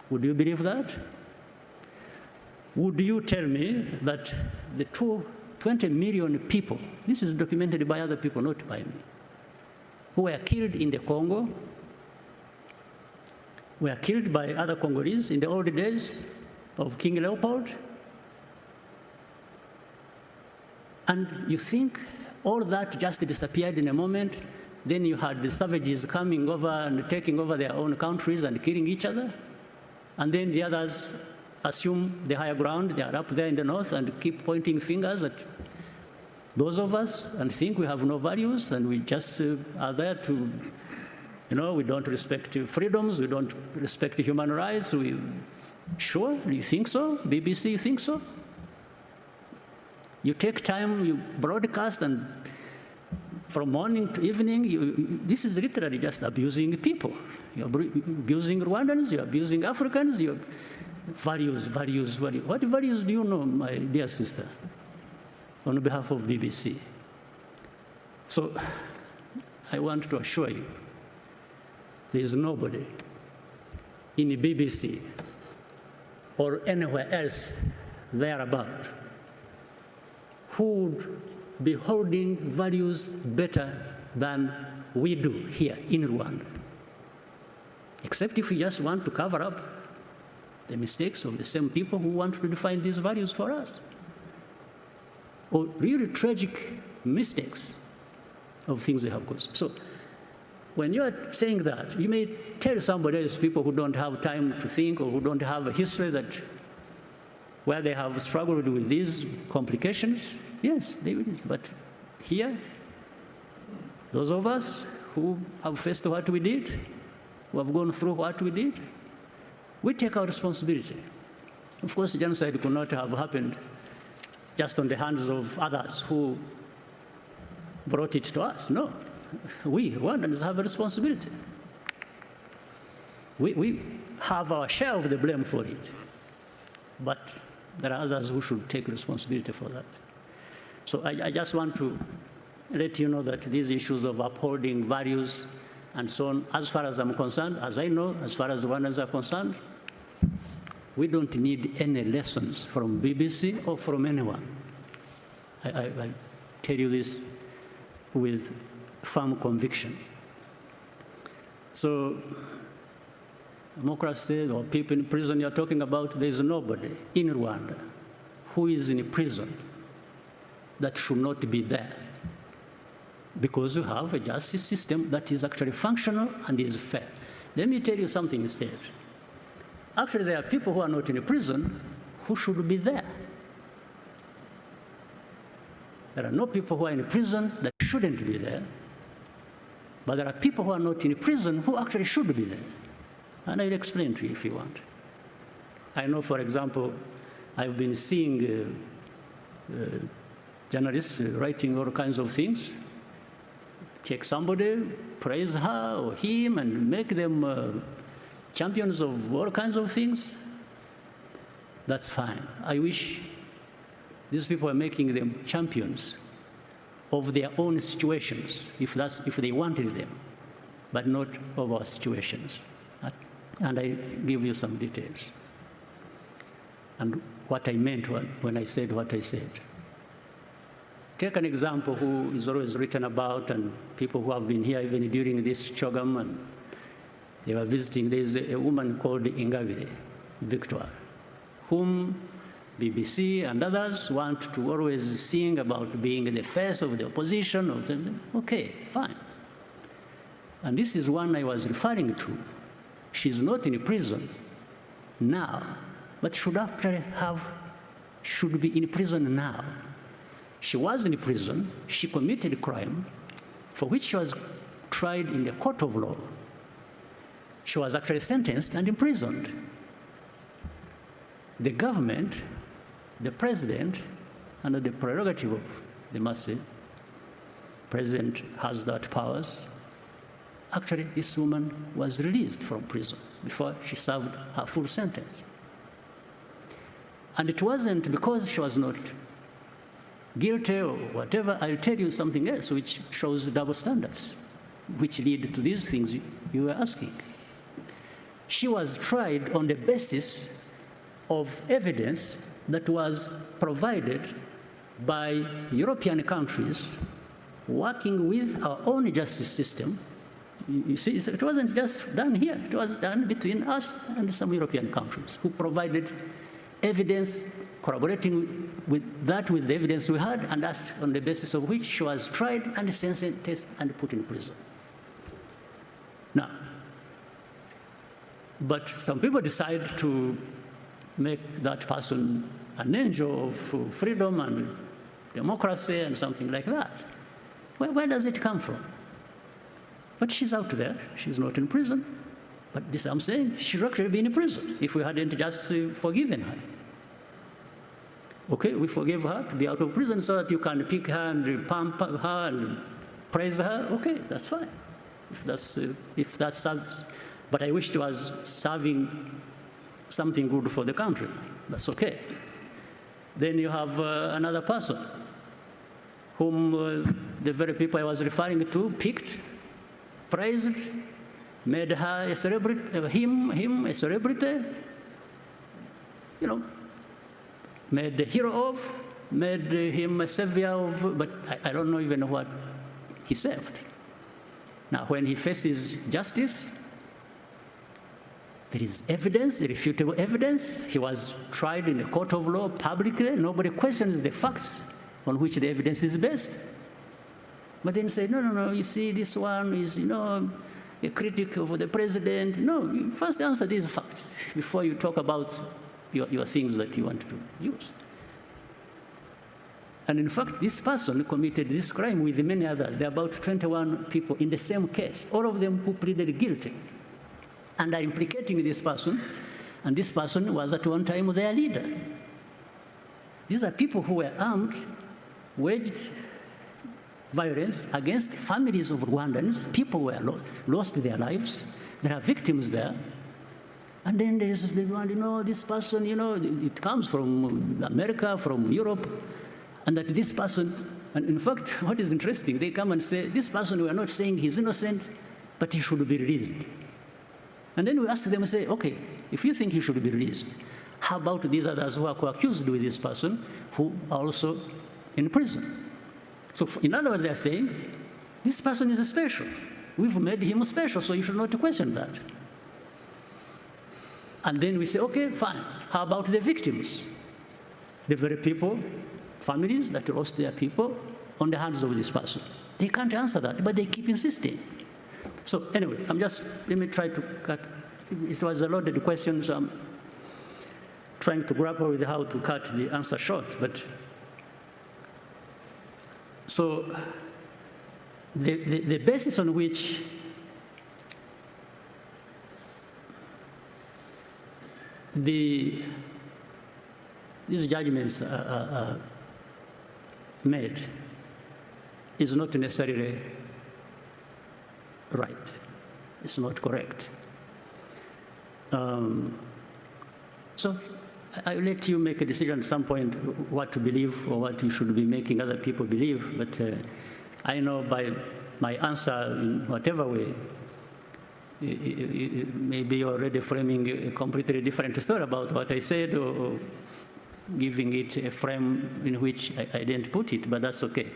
Would you believe that? Would you tell me that the 20 million people, this is documented by other people, not by me, who were killed in the Congo, were killed by other Congolese in the old days of King Leopold? And you think all that just disappeared in a moment? Then you had the savages coming over and taking over their own countries and killing each other? And then the others assume the higher ground, they are up there in the north, and keep pointing fingers at those of us and think we have no values and we just are there to, we don't respect freedoms, we don't respect human rights. Sure, you think so? BBC, you think so? You take time, you broadcast, and from morning to evening, this is literally just abusing people. You're abusing Rwandans, you're abusing Africans, you're values. What values do you know, my dear sister, on behalf of BBC? So I want to assure you, there is nobody in the BBC or anywhere else thereabout who would be holding values better than we do here in Rwanda. Except if we just want to cover up the mistakes of the same people who want to define these values for us. Or really tragic mistakes of things they have caused. So when you are saying that, you may tell somebody else, people who don't have time to think or who don't have a history where they have struggled with these complications. Yes, they will. But here, those of us who have faced what we did, who have gone through what we did, we take our responsibility. Of course, genocide could not have happened just on the hands of others who brought it to us. No, we Rwandans have a responsibility. We have our share of the blame for it, but there are others who should take responsibility for that. So I just want to let you know that these issues of upholding values and so on, as far as I'm concerned, as I know, as far as Rwandans are concerned, we don't need any lessons from BBC or from anyone. I tell you this with firm conviction. So democracy or people in prison you're talking about, there is nobody in Rwanda who is in prison that should not be there, because you have a justice system that is actually functional and is fair. Let me tell you something instead. Actually, there are people who are not in a prison who should be there. There are no people who are in a prison that shouldn't be there, but there are people who are not in a prison who actually should be there. And I'll explain to you if you want. I know, for example, I've been seeing journalists writing all kinds of things. Take somebody, praise her or him, and make them champions of all kinds of things. That's fine. I wish these people are making them champions of their own situations, if they wanted them, but not of our situations. And I give you some details and what I meant when I said what I said. Take an example who is always written about, and people who have been here even during this Kagame, and they were visiting. There's a woman called Ingabire Victoire, whom BBC and others want to always sing about being the face of the opposition. Okay, fine. And this is one I was referring to. She's not in prison now, but should be in prison now. She was in prison. She committed a crime for which she was tried in the court of law. She was actually sentenced and imprisoned. The government, the president, under the prerogative of the mercy, president has that powers. Actually, this woman was released from prison before she served her full sentence. And it wasn't because she was not guilty or whatever. I'll tell you something else which shows double standards, which lead to these things you were asking. she was tried on the basis of evidence that was provided by European countries working with our own justice system. You see, it wasn't just done here. It was done between us and some European countries who provided evidence, corroborating with the evidence we had, and that's on the basis of which she was tried and sentenced and put in prison. Now, but some people decide to make that person an angel of freedom and democracy and something like that. Where does it come from? But she's out there. She's not in prison. But this I'm saying, she should actually be in prison if we hadn't just forgiven her. Okay, we forgave her to be out of prison so that you can pick her and pump her and praise her. Okay, that's fine. If that serves, but I wish it was serving something good for the country. That's okay. Then you have another person whom the very people I was referring to picked, praised, made her a celebrity, him a celebrity, you know, made a hero of, made him a savior of, but I don't know even what he saved. Now, when he faces justice, there is evidence, irrefutable evidence. He was tried in a court of law publicly. Nobody questions the facts on which the evidence is based. But then say, no, you see, this one is, a critic of the president. No, you first answer these facts before you talk about your things that you want to use. And in fact, this person committed this crime with many others. There are about 21 people in the same case, all of them who pleaded guilty and are implicating this person, and this person was at one time their leader. These are people who were armed, waged violence against families of Rwandans. People were lost their lives. There are victims there. And then there's the one, this person, it comes from America, from Europe, and that this person, and in fact, what is interesting, they come and say, this person, we are not saying he's innocent, but he should be released. And then we ask them and say, okay, if you think he should be released, how about these others who are co-accused with this person who are also in prison? So in other words, they are saying, this person is special. We've made him special, so you should not question that. And then we say, okay, fine. How about the victims? The very people, families that lost their people on the hands of this person. They can't answer that, but they keep insisting. So anyway, let me try to cut. It was a loaded question, so I'm trying to grapple with how to cut the answer short. But so the basis on which these judgments are made is not necessarily right. It's not correct. So I'll let you make a decision at some point what to believe or what you should be making other people believe, but I know by my answer in whatever way, maybe you're already framing a completely different story about what I said or giving it a frame in which I didn't put it, but that's okay.